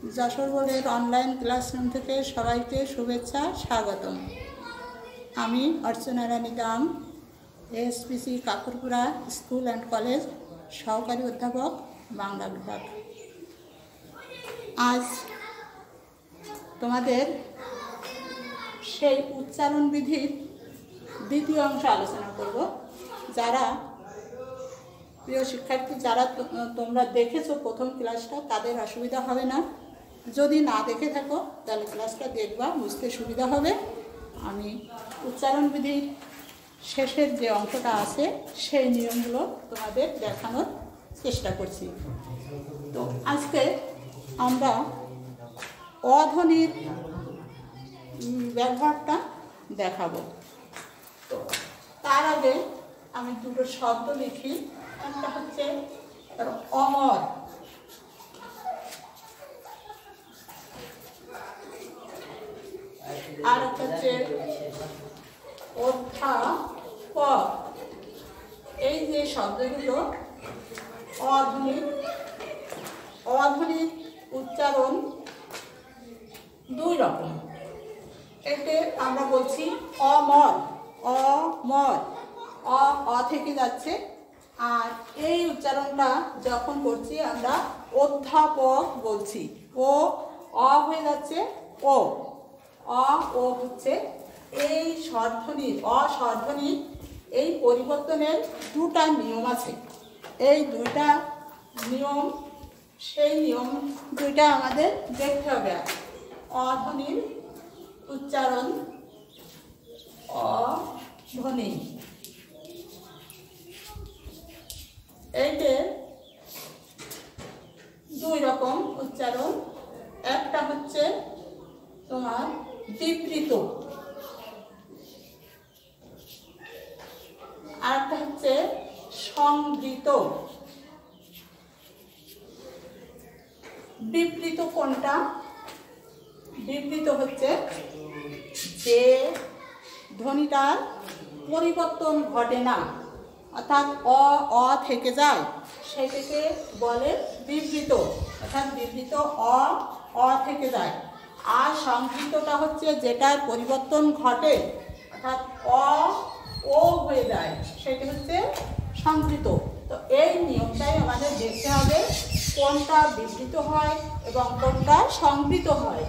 যশোর বোর্ডের online classroom থেকে সবাইকে শুভেচ্ছা স্বাগতম। আমি অর্চনা রানী দাম, এএসপিসি কাকুরপুরা স্কুল অ্যান্ড কলেজ সহকারী অধ্যাপক, বাংলা বিভাগ। আজ তোমাদের সেই উচ্চারণ বিধির দ্বিতীয় অংশ আলোচনা করব। যারা প্রিয় শিক্ষার্থী, যারা তোমরা দেখেছো প্রথম ক্লাসটা, তাদের অসুবিধা হবে না। যদি না দেখে থাকো তাহলে ক্লাসটা দেখবা, বুঝতে সুবিধা হবে। আমি উচ্চারণ বিধির শেষের যে অংশটা আছে সেই নিয়মগুলো তোমাদের দেখানোর চেষ্টা করছি। তো আজকে আমরা অধ্বনির ব্যবহারটা দেখাবো। তো তার আগে আমি দুটো শব্দ লিখি। একটা হচ্ছে অমর, আর একটা হচ্ছে অধ্যাপক। এই যে শব্দগুলো অধ্বনির উচ্চারণ দুই রকম। এতে আমরা বলছি অমর, অমর, অ থেকে যাচ্ছে। আর এই উচ্চারণটা যখন করছি আমরা অধ্যাপক বলছি, অ হয়ে যাচ্ছে ও, ও হচ্ছে এই স্বরধ্বনির, অস্বরধ্বনির এই পরিবর্তনের দুটা নিয়ম আছে। এই দুইটা নিয়ম, সেই নিয়ম দুইটা আমাদের দেখতে হবে। অধ্বনির উচ্চারণ, অধ্বনি, এইটা দুই রকম উচ্চারণ। একটা হচ্ছে তোমার বিবৃত, আর একটা হচ্ছে সংবৃত। বিবৃত কোনটা? বিবৃত হচ্ছে যে ধ্বনিটার পরিবর্তন ঘটে না, অর্থাৎ অ থেকে যায়, সেটাকে বলে বিবৃত। অর্থাৎ বিবৃত অ থেকে যায়। আর সংবৃতটা হচ্ছে যেটার পরিবর্তন ঘটে, অর্থাৎ ও হয়ে যায়, সেটা হচ্ছে সংবৃত। তো এই নিয়মটাই আমাদের দেখতে হবে, কোনটা বিবৃত হয় এবং কোনটা সংবৃত হয়।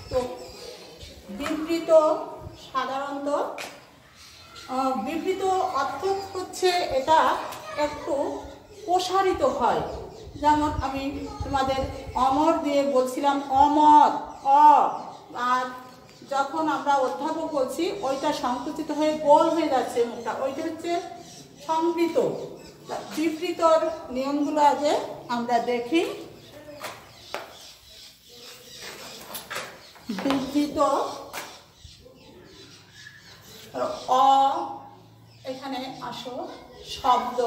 তো বিবৃত সাধারণত, বিবৃত অর্থ হচ্ছে এটা একটু প্রসারিত হয়। যেমন আমি তোমাদের অমর দিয়ে বলছিলাম অমর, আর যখন আমরা অধ্যাপক বলছি ওইটা সংকুচিত হয়ে গোল হয়ে যাচ্ছে মুখটা, ওইটা হচ্ছে সংবৃত। বিবৃতর নিয়মগুলো আগে আমরা দেখি। বিবৃত, এখানে আসো, শব্দ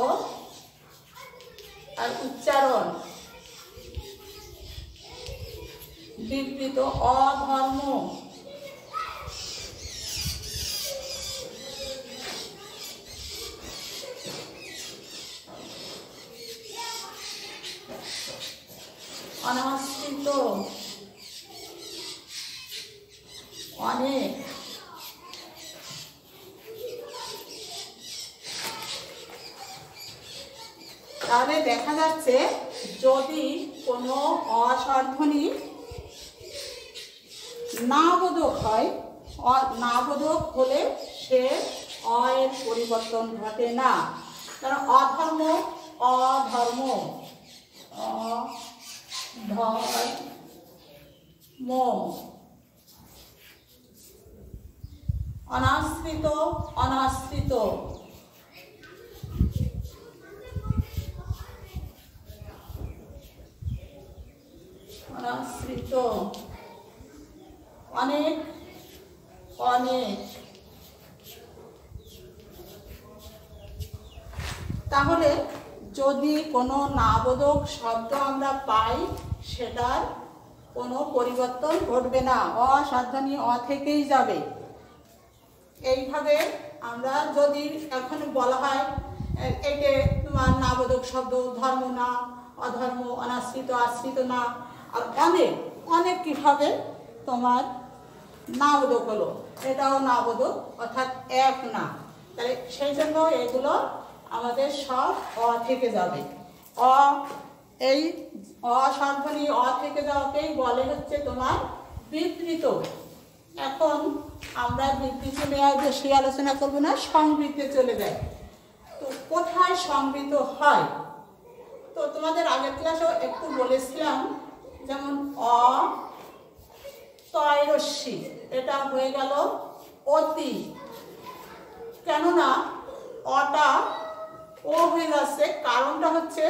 আর উচ্চারণ। বিবৃত অধর্ম, অনাশ্রিত, অনেক, তাহলে দেখা যাচ্ছে যদি কোনো অস্বরধ্বনি নাবোধক হয়, নাবোধক হলে সে এর পরিবর্তন ঘটে না। কারণ অধর্ম, অধর্ম, অধর্ম, অনাশ্রিত, অনাশ্রিত, অনাশ্রিত, অনেক, অনেক। তাহলে যদি কোনো নাবোধক শব্দ আমরা পাই, সেটার কোনো পরিবর্তন ঘটবে না, অস্বরধ্বনি থেকেই যাবে। এইভাবে আমরা যদি এখন বলা হয় একে তোমার নাবোধক শব্দ, ধর্ম না, অধর্ম, অনাশ্রিত, আশ্রিত না, আর অনেক, অনেক কি হবে তোমার নাবোধক হলো, এটাও নাবোধক অর্থাৎ এক না। তাহলে সেই জন্য এগুলো আমাদের সব অ থেকে যাবে। অ এই অস্বরধ্বনি অ থেকে যাওয়াকেই বলে হচ্ছে তোমার বিবৃত। এখন আমরা বিবৃতি নিয়ে বেশি আলোচনা করবো না, সংবৃতে চলে যায়। তো কোথায় সংবৃত হয়? তো তোমাদের আগের ক্লাসেও একটু বলেছিলাম, যেমন অ তয়রস্যি, এটা হয়ে গেল অতি, কেননা অটা ও হয়ে যাচ্ছে। কারণটা হচ্ছে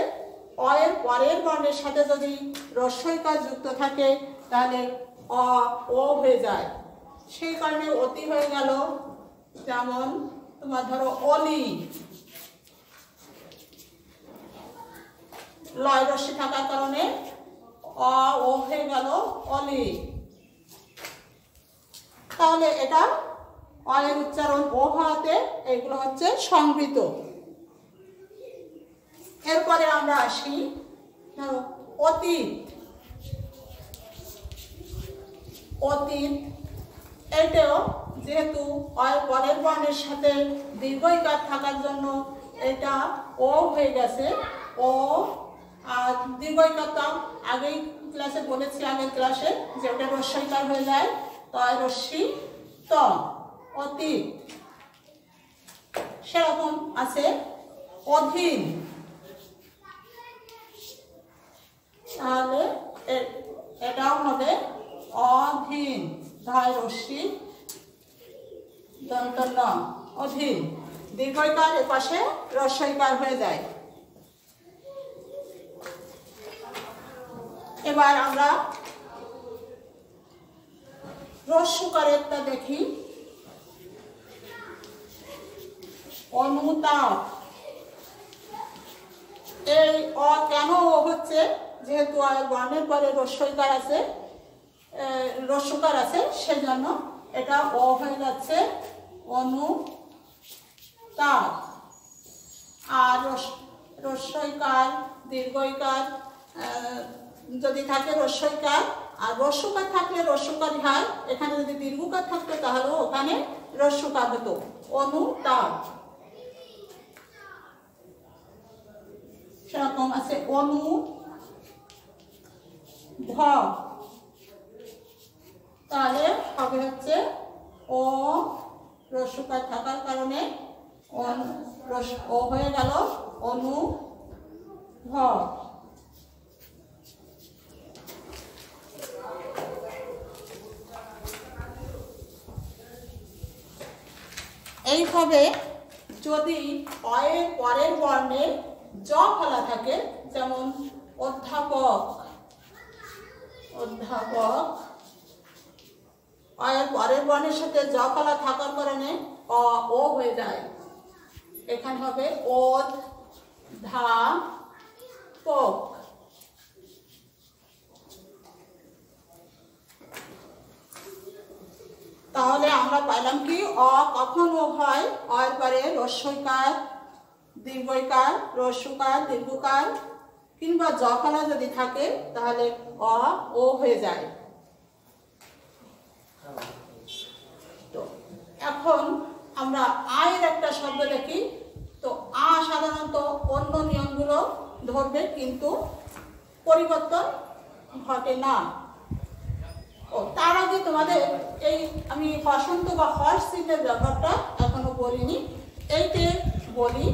অ এর পরের বর্ণের সাথে যদি রস্যইকার যুক্ত থাকে তাহলে অ ও হয়ে যায়, সেই কারণে অতি হয়ে গেল। যেমন তোমার ধরো অলি, লয় রস্যি থাকার কারণে অ ও হয়ে গেল অলি। তাহলে এটা অ এর উচ্চারণ ও হওয়াতে এগুলো হচ্ছে সংবৃত। এরপরে আমরা আসি অতীত। অতীত এটাও যেহেতু পরের বর্ণের সাথে দীর্ঘইকার থাকার জন্য এটা ও হয়ে গেছে, ও। আর দীর্ঘইকারটা আগেই ক্লাসে বলেছি, আগের ক্লাসে, যে ওটা রস্যইকার হয়ে যায়, তয় রস্যি ত, অতীত। সেরকম আছে অধীন, তাহলে এটাও হবে অধীন, ধয় রস্যি দন্ত ন, অধীন। দীর্ঘইকার এর পাশে রস্যইকার হয়ে যায়। এবার আমরা রস্যকারেরটা দেখি। অনুতাপ, এই অ কেন হচ্ছে? যেহেতু বর্ণের পরে রস্যইকার আছে, রস্যকার আছে, সেজন্য এটা অ হয়ে যাচ্ছে অনুতাপ। আর রস্যইকার দীর্ঘইকার যদি থাকে রস্যইকার, আর রস্যকার থাকলে রস্যকারই হয়। এখানে যদি দীর্ঘকার থাকতো তাহলে ওখানে রস্যকার হতো, অনুতাপ। সেরকম আছে অনু ভ, তাহলে হবে হচ্ছে ও রস্যকার থাকার কারণে ও হয়ে গেল অনু ভ। এইভাবে যদি অ এর পরের বর্ণে জ ফলা থাকে, যেমন অধ্যাপক, অধ্যাপক, অ এর পরের বর্ণের সাথে জ ফলা থাকার কারণে অ ও হয়ে যায়। এখানে হবে ওধ ধা পক। তাহলে আমরা পাইলাম কি, অ কখন ও হয়? অ এর পরে রস্যইকার, দীর্ঘইকার, রস্যকার, দীর্ঘকার কিংবা জ ফলা যদি থাকে তাহলে অ ও হয়ে যায়। তো এখন আমরা আয়ের একটা শব্দ দেখি। তো আ সাধারণত অন্য নিয়মগুলো ধরবে, কিন্তু পরিবর্তন ঘটে না। ও তার আগে তোমাদের এই আমি হসন্ত বা হর্ষ চিহ্নের ব্যবহারটা এখনো বলিনি, এইতে বলি।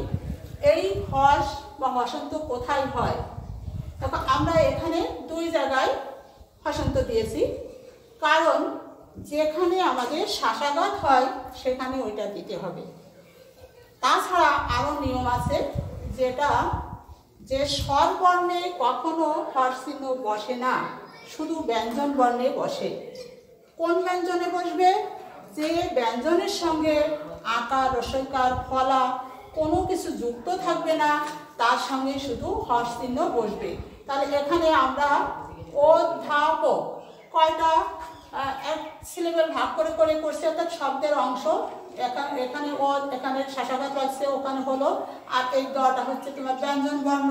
এই হর্ষ বা হসন্ত কোথায় হয়? তখন আমরা এখানে দুই জায়গায় হসন্ত দিয়েছি, কারণ যেখানে আমাদের শাসাঘাত হয় সেখানে ওইটা দিতে হবে। তাছাড়া আরো নিয়ম আছে, যেটা যে স্বর বর্ণে কখনো হর্ষ চিহ্ন বসে না, শুধু ব্যঞ্জন বর্ণে বসে। কোন ব্যঞ্জনে বসবে? যে ব্যঞ্জনের সঙ্গে আকার, রস্যইকার, ফলা কোনো কিছু যুক্ত থাকবে না, তার সঙ্গে শুধু হর্ষ চিহ্ন বসবে। তাহলে এখানে আমরা অধ্যাপক কয়টা এক সিলেবেল ভাগ করে করে করছি, অর্থাৎ শব্দের অংশ। এখানে ও, এখানে শাসাঘাত লাগছে, ওখানে হলো। আর এই দটা হচ্ছে তোমার ব্যঞ্জন বর্ণ।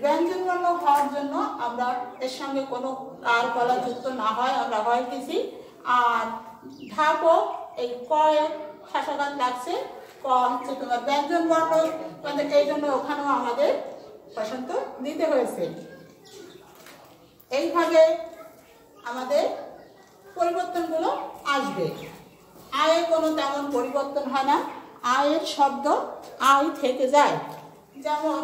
ব্যঞ্জন বর্ণ হওয়ার জন্য আমরা এর সঙ্গে কোনো কার ফলা যুক্ত না হয় আমরা হয় দিছি। আর ধাপও এই কয়ে শাসাঘাত লাগছে, ক হচ্ছে তোমার ব্যঞ্জন বর্ণ, এই জন্য ওখানেও আমাদের বসন্ত দিতে হয়েছে। এইভাবে আমাদের পরিবর্তনগুলো আসবে। আয়ে কোনো তেমন পরিবর্তন হয় না, আয়ের শব্দ আয় থেকে যায়। যেমন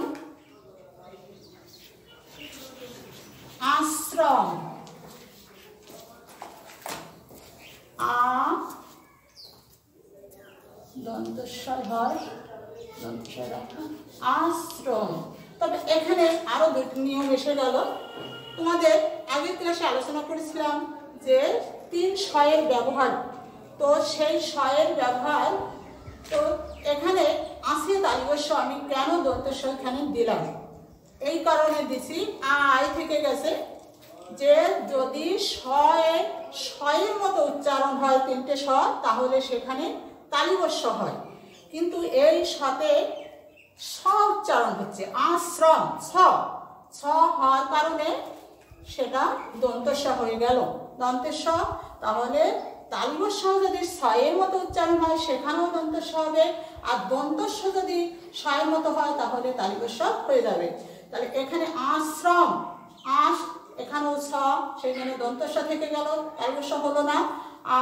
আশ্রম, আ দন্তস্বয় হয়, দন্তস্বয় রাখা, আশ্রম। তবে এখানে আরো দুটি নিয়ম এসে গেল। তোমাদের আগের ক্লাসে আলোচনা করেছিলাম যে 3 শয়ের ব্যবহার, তো সেই শয়ের ব্যবহার, তো এখানে আসে তালিবস্য আমি কেন দন্তস্ব এখানে দিলাম, এই কারণে দিছি আয় থেকে গেছে যে যদি শয়ের মতো উচ্চারণ হয় 3টে স, তাহলে সেখানে তালিবস্য হয়। কিন্তু এই সাথে স উচ্চারণ হচ্ছে, আশ্রম, ছ হওয়ার কারণে সেটা দন্তস্ব হয়ে গেল, দন্তেস্ব। তাহলে তালিবস্য যদি ছয়ের মতো উচ্চারণ হয় সেখানেও দন্তস্ব হবে, আর দন্তস্ব যদি ছয়ের মতো হয় তাহলে তালিবস্য হয়ে যাবে। তাহলে এখানে আশ্রম, আস এখানেও ছ, সেখানে দন্তস্ব থেকে গেল, তালিবস্য হলো না।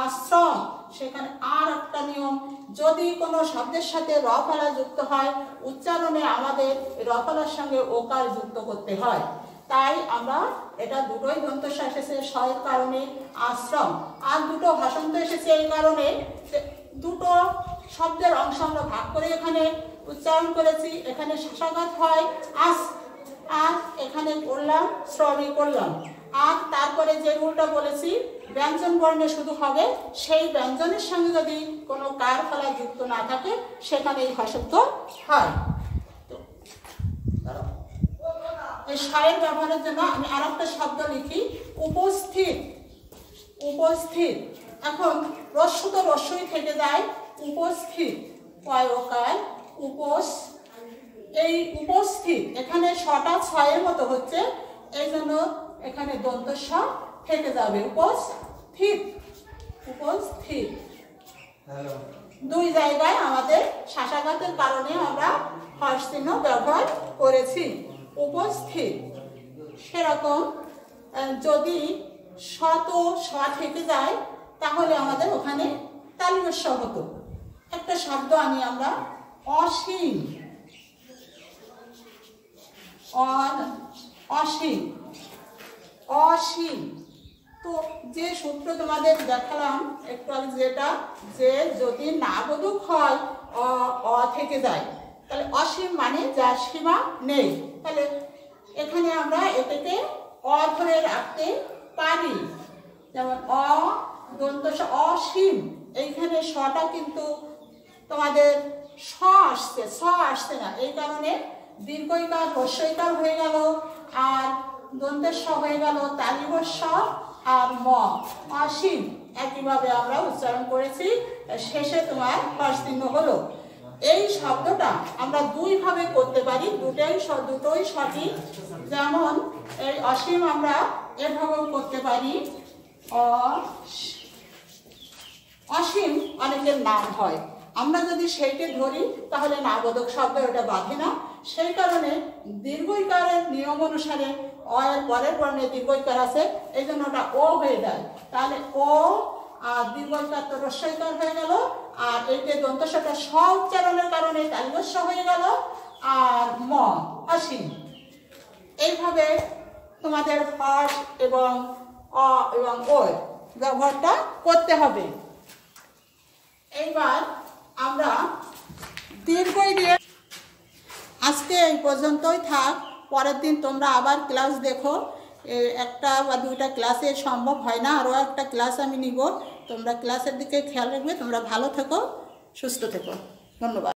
আশ্রম, সেখানে আর একটা নিয়ম, যদি কোনো শব্দের সাথে র ফলা যুক্ত হয় উচ্চারণে আমাদের র ফলার সঙ্গে ওকার যুক্ত করতে হয়। তাই আমরা এটা দুটোই দন্তস্ব এসেছে শয়ের কারণে আশ্রম, আর দুটো হসন্ত এসেছে এই কারণে দুটো শব্দের অংশ আমরা ভাগ করে এখানে উচ্চারণ করেছি। এখানে শাসাঘাত হয় আস, আর এখানে করলাম শ্রমই করলাম। আর তারপরে যে রুলটা বলেছি ব্যঞ্জন বর্ণে শুধু হবে, সেই ব্যঞ্জনের সঙ্গে যদি কোনো কার ফলা যুক্ত না থাকে সেখানে এই হসন্ত হয়। এই শয়ের ব্যবহারের জন্য আমি আর একটা শব্দ লিখি, উপস্থিত, উপস্থিত। এখন রস্যু তো রস্যই থেকে যায়, উপস্থিত, কয় ওকার উপস, এই উপস্থিত এখানে ছটা ছয়ের মতো হচ্ছে, এই জন্য এখানে দন্তস্ব থেকে যাবে, উপস্থিত, উপস্থিত। দুই জায়গায় আমাদের শাসাঘাতের কারণে আমরা হর্ষ চিহ্ন ব্যবহার করেছি, উপস্থিত। সেরকম যদি শত স থেকে যায় তাহলে আমাদের ওখানে তালিবস্য হতো। একটা শব্দ আনি আমরা, অসীম, অসীম, অসীম। তো যে সূত্র তোমাদের দেখালাম একটু আগে, যেটা যে যদি না বোধক হয় অ থেকে যায় তাহলে অসীম মানে যার সীমা নেই। তাহলে এখানে আমরা এটাকে অ ধরে রাখতে পারি, যেমন অ দন্তস্ব অসীম, এইখানে শটা কিন্তু তোমাদের স আসছে না, এই কারণে দীর্ঘইকার হ্রস্বইকার হয়ে গেল, আর দন্তেস্ব হয়ে গেল তালিবস্য, আর ম অসীম একইভাবে আমরা উচ্চারণ করেছি, শেষে তোমার হর্ষ চিহ্ন হলো। এই শব্দটা আমরা দুইভাবে করতে পারি, দুটোই সঠিক। যেমন এই অসীম আমরা এভাবেও করতে পারি, অসীম অনেকের নাম হয়, আমরা যদি সেইকে ধরি তাহলে না বোধক শব্দ, ওটা বাঁধে না। সেই কারণে দীর্ঘইকারের নিয়ম অনুসারে অ এর পরের বর্ণে দীর্ঘইকার আছে, এই জন্য ওটা ও হয়ে যায়। তাহলে ও আর দীর্ঘইকার তো হ্রস্বইকার হয়ে গেল, আর এইটা দন্তস্বটা স উচ্চারণের কারণে তালিবস্য হয়ে গেল, আর ম অসীম। এইভাবে তোমাদের হর্ষ এবং অ এবং ও ব্যবহারটা করতে হবে। এইবার আমরা দীর্ঘই দিয়ে আজকে এই পর্যন্তই থাক, পরের দিন তোমরা আবার ক্লাস দেখো, একটা বা দুইটা ক্লাসে সম্ভব হয় না, আরও একটা ক্লাস আমি নিব। তোমরা ক্লাসের দিকে খেয়াল রাখবে। তোমরা ভালো থেকো, সুস্থ থেকো, ধন্যবাদ।